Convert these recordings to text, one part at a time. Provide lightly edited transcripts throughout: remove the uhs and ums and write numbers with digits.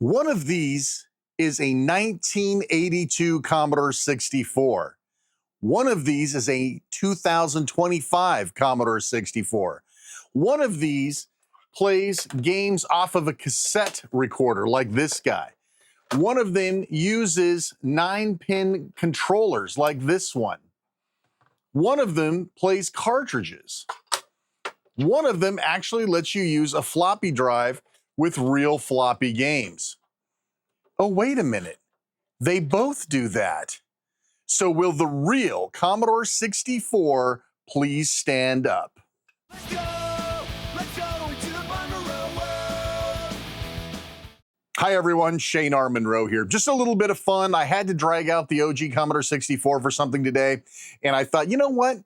One of these is a 1982 Commodore 64. One of these is a 2025 Commodore 64. One of these plays games off of a cassette recorder like this guy. One of them uses 9-pin controllers like this one. One of them plays cartridges. One of them actually lets you use a floppy drive with real floppy games. Oh, wait a minute. They both do that. So will the real Commodore 64 please stand up? Let's go into the MonroeWorld. Hi everyone, Shane R. Monroe here. Just a little bit of fun. I had to drag out the OG Commodore 64 for something today, and I thought, you know what?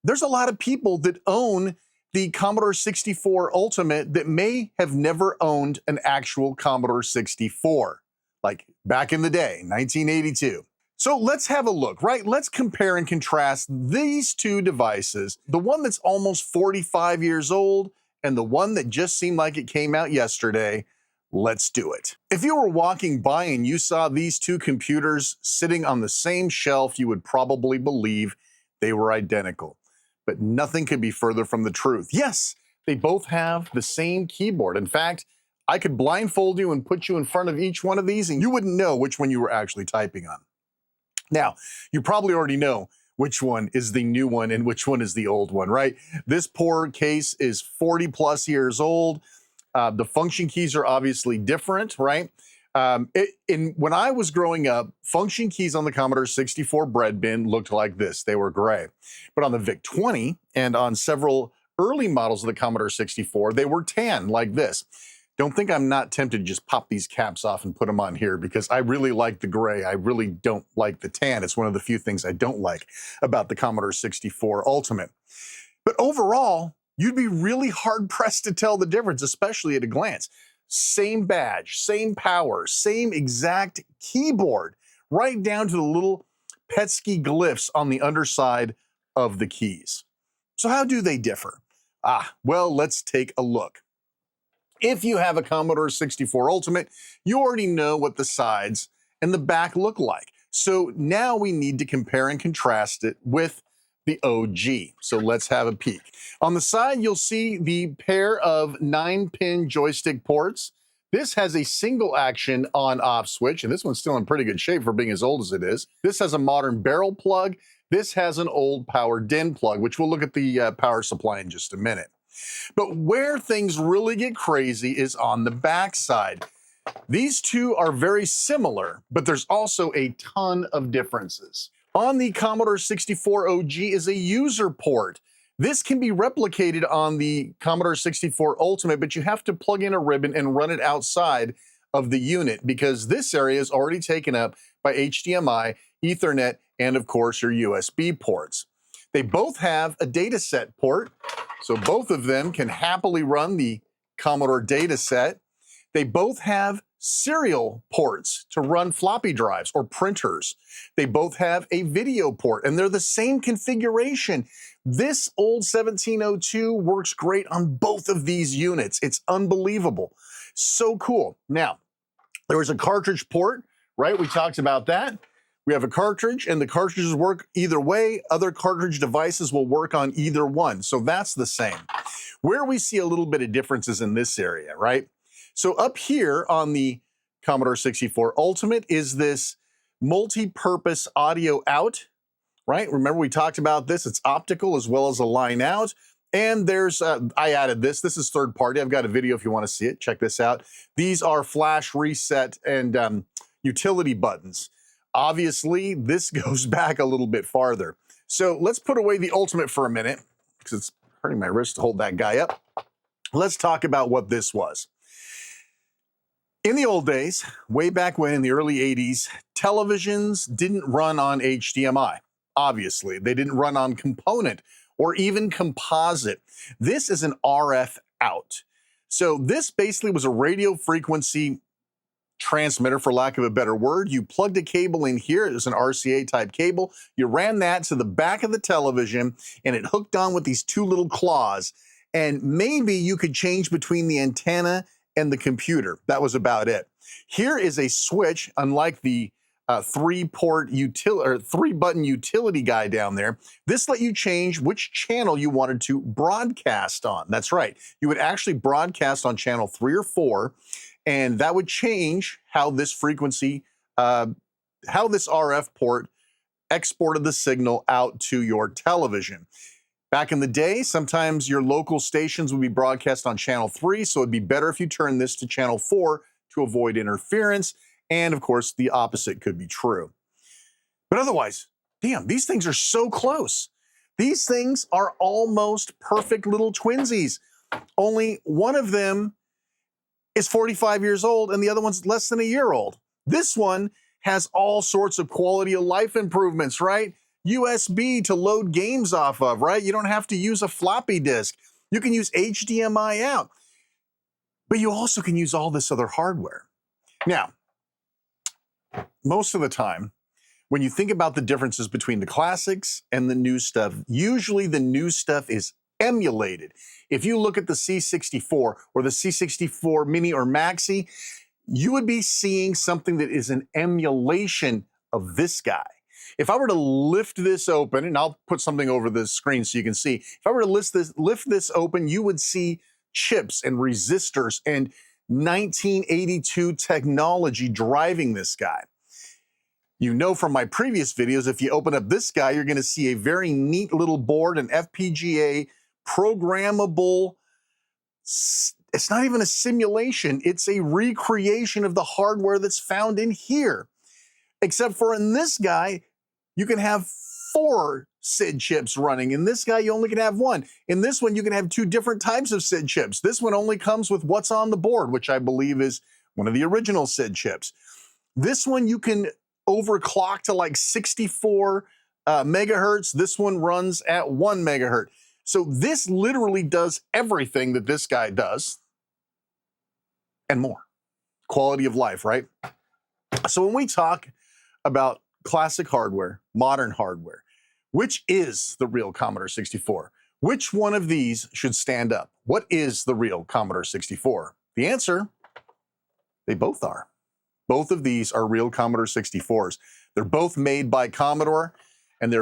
There's a lot of people that own the Commodore 64 Ultimate that may have never owned an actual Commodore 64, like back in the day, 1982. So let's have a look, right? Let's compare and contrast these two devices, the one that's almost 45 years old and the one that just seemed like it came out yesterday. Let's do it. If you were walking by and you saw these two computers sitting on the same shelf, you would probably believe they were identical. But nothing could be further from the truth. Yes, they both have the same keyboard. In fact, I could blindfold you and put you in front of each one of these and you wouldn't know which one you were actually typing on. Now, you probably already know which one is the new one and which one is the old one, right? This poor case is 40 plus years old. The function keys are obviously different, right? When I was growing up, function keys on the Commodore 64 bread bin looked like this. They were gray. But on the VIC-20 and on several early models of the Commodore 64, they were tan like this. Don't think I'm not tempted to just pop these caps off and put them on here because I really like the gray. I really don't like the tan. It's one of the few things I don't like about the Commodore 64 Ultimate. But overall, you'd be really hard-pressed to tell the difference, especially at a glance. Same badge, same power, same exact keyboard, right down to the little pesky glyphs on the underside of the keys. So how do they differ? Well, let's take a look. If you have a Commodore 64 Ultimate, you already know what the sides and the back look like. So now we need to compare and contrast it with the OG. So let's have a peek. On the side, you'll see the pair of 9-pin joystick ports. This has a single action on-off switch, and this one's still in pretty good shape for being as old as it is. This has a modern barrel plug. This has an old power DIN plug, which we'll look at the power supply in just a minute. But where things really get crazy is on the back side. These two are very similar, but there's also a ton of differences. On the Commodore 64 OG is a user port. This can be replicated on the Commodore 64 Ultimate, but you have to plug in a ribbon and run it outside of the unit because this area is already taken up by HDMI, Ethernet, and of course your USB ports. They both have a dataset port, so both of them can happily run the Commodore dataset. They both have serial ports to run floppy drives or printers. They both have a video port, and they're the same configuration. This old 1702 works great on both of these units. It's unbelievable. So cool. Now, there was a cartridge port, right? We talked about that. We have a cartridge, and the cartridges work either way. Other cartridge devices will work on either one, so that's the same. Where we see a little bit of differences in this area, right? So up here on the Commodore 64 Ultimate is this multi-purpose audio out, right? Remember we talked about this. It's optical as well as a line out. And there's, I added this. This is third party. I've got a video if you want to see it. Check this out. These are flash reset and utility buttons. Obviously, this goes back a little bit farther. So let's put away the Ultimate for a minute because it's hurting my wrist to hold that guy up. Let's talk about what this was. In the old days, way back when in the early 80s, televisions didn't run on HDMI. Obviously, they didn't run on component or even composite. This is an RF out. So this basically was a radio frequency transmitter, for lack of a better word. You plugged a cable in here. It was an RCA type cable. You ran that to the back of the television and it hooked on with these two little claws. And maybe you could change between the antenna and the computer. That was about it. Here is a switch, unlike the three-button utility guy down there. This let you change which channel you wanted to broadcast on. That's right. You would actually broadcast on channel 3 or 4, and that would change how this frequency, how this RF port exported the signal out to your television. Back in the day, sometimes your local stations would be broadcast on channel 3, so it'd be better if you turn this to channel 4 to avoid interference. And of course, the opposite could be true. But otherwise, damn, these things are so close. These things are almost perfect little twinsies. Only one of them is 45 years old and the other one's less than a year old. This one has all sorts of quality of life improvements, right? USB to load games off of, right? You don't have to use a floppy disk. You can use HDMI out. But you also can use all this other hardware. Now, most of the time, when you think about the differences between the classics and the new stuff, usually the new stuff is emulated. If you look at the C64 or the C64 Mini or Maxi, you would be seeing something that is an emulation of this guy. If I were to lift this open, and I'll put something over the screen so you can see, if I were to lift this open, you would see chips and resistors and 1982 technology driving this guy. You know from my previous videos, if you open up this guy, you're going to see a very neat little board, an FPGA programmable. It's not even a simulation. It's a recreation of the hardware that's found in here. Except for in this guy, you can have 4 SID chips running. In this guy, you only can have 1. In this one, you can have 2 different types of SID chips. This one only comes with what's on the board, which I believe is one of the original SID chips. This one, you can overclock to like 64 megahertz. This one runs at 1 megahertz. So this literally does everything that this guy does and more. Quality of life, right? So when we talk about classic hardware, modern hardware, which is the real Commodore 64? Which one of these should stand up? What is the real Commodore 64? The answer, they both are. Both of these are real Commodore 64s. They're both made by Commodore, and they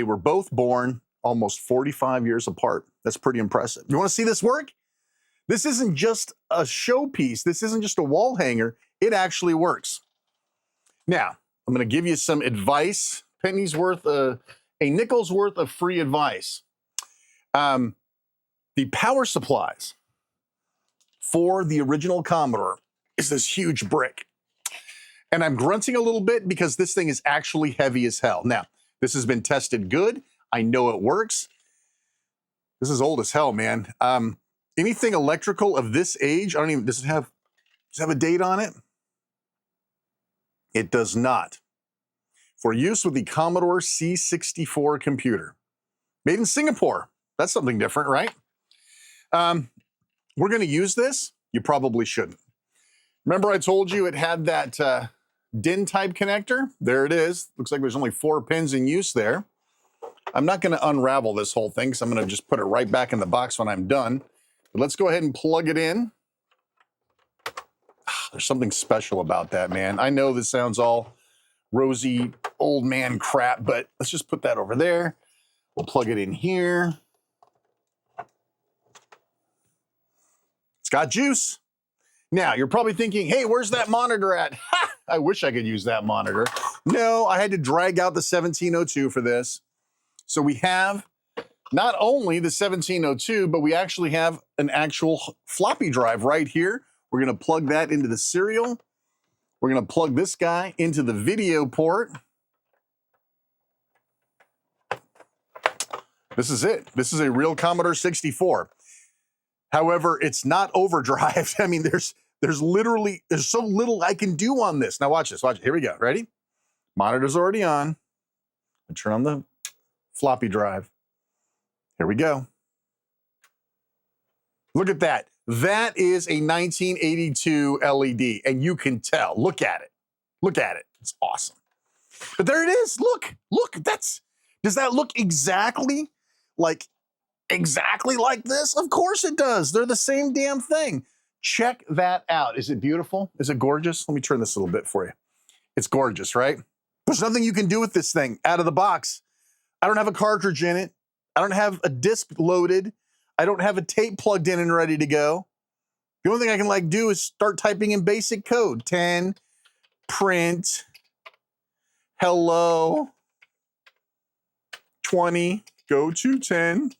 were both born almost 45 years apart. That's pretty impressive. You want to see this work? This isn't just a showpiece. This isn't just a wall hanger. It actually works. Now, I'm going to give you some advice, pennies worth, a nickel's worth of free advice. The power supplies for the original Commodore is this huge brick. And I'm grunting a little bit because this thing is actually heavy as hell. Now, this has been tested good. I know it works. This is old as hell, man. Anything electrical of this age, I don't even, does it have a date on it? It does not. For use with the Commodore C64 computer. Made in Singapore. That's something different, right? We're going to use this. You probably shouldn't. Remember I told you it had that DIN type connector? There it is. Looks like there's only 4 pins in use there. I'm not going to unravel this whole thing, so I'm going to just put it right back in the box when I'm done. But let's go ahead and plug it in. There's something special about that, man. I know this sounds all rosy old man crap, but let's just put that over there. We'll plug it in here. It's got juice. Now, you're probably thinking, hey, where's that monitor at? Ha! I wish I could use that monitor. No, I had to drag out the 1702 for this. So we have not only the 1702, but we actually have an actual floppy drive right here. We're going to plug that into the serial. We're going to plug this guy into the video port. This is it. This is a real Commodore 64. However, it's not overdrive. I mean, there's so little I can do on this. Now watch this. Watch it. Here we go. Ready? Monitor's already on. I turn on the floppy drive. Here we go. Look at that. That is a 1982 LED, and you can tell. Look at it. Look at it. It's awesome. But there it is. Look. Does that look exactly like this? Of course it does. They're the same damn thing. Check that out. Is it beautiful? Is it gorgeous? Let me turn this a little bit for you. It's gorgeous, right? There's nothing you can do with this thing out of the box. I don't have a cartridge in it. I don't have a disc loaded. I don't have a tape plugged in and ready to go. The only thing I can do is start typing in basic code. 10, print, hello, 20, go to 10.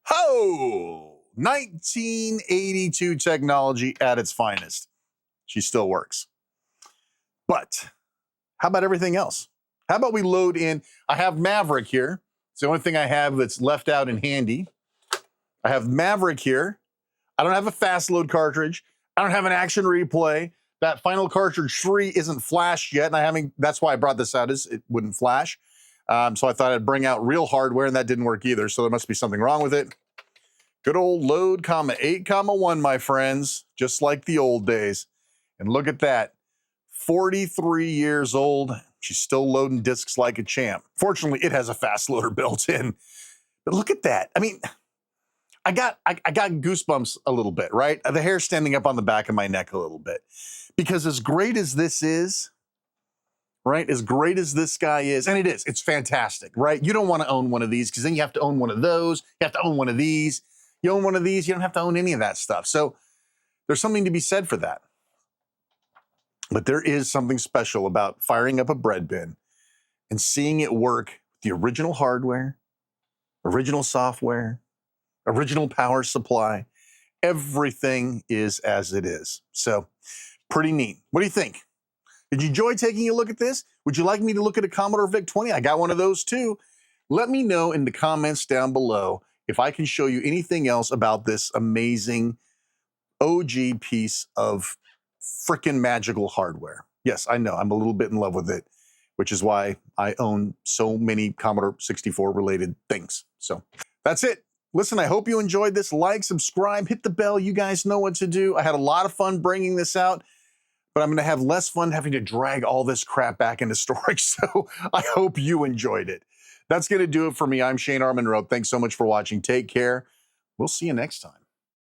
Ho! 1982 technology at its finest. She still works. But how about everything else? How about we load in? I have Maverick here. It's the only thing I have that's left out and handy. I have Maverick here. I don't have a fast load cartridge. I don't have an action replay. That final cartridge 3 isn't flashed yet, and that's why I brought this out, is it wouldn't flash. So I thought I'd bring out real hardware, and that didn't work either, so there must be something wrong with it. Good old load, 8,1, my friends, just like the old days. And look at that, 43 years old. She's still loading discs like a champ. Fortunately, it has a fast loader built in. But look at that. I mean, I got goosebumps a little bit, right? The hair standing up on the back of my neck a little bit. Because as great as this is, right? As great as this guy is, and it's fantastic, right? You don't want to own one of these because then you have to own one of those. You have to own one of these. You own one of these, you don't have to own any of that stuff. So there's something to be said for that. But there is something special about firing up a bread bin and seeing it work with the original hardware, original software, original power supply. Everything is as it is. So pretty neat. What do you think? Did you enjoy taking a look at this? Would you like me to look at a Commodore VIC-20? I got one of those too. Let me know in the comments down below if I can show you anything else about this amazing OG piece of frickin' magical hardware. Yes, I know, I'm a little bit in love with it, which is why I own so many Commodore 64 related things. So that's it. Listen, I hope you enjoyed this. Like, subscribe, hit the bell. You guys know what to do. I had a lot of fun bringing this out, but I'm going to have less fun having to drag all this crap back into storage. So I hope you enjoyed it. That's going to do it for me. I'm Shane R. Monroe. Thanks so much for watching. Take care. We'll see you next time.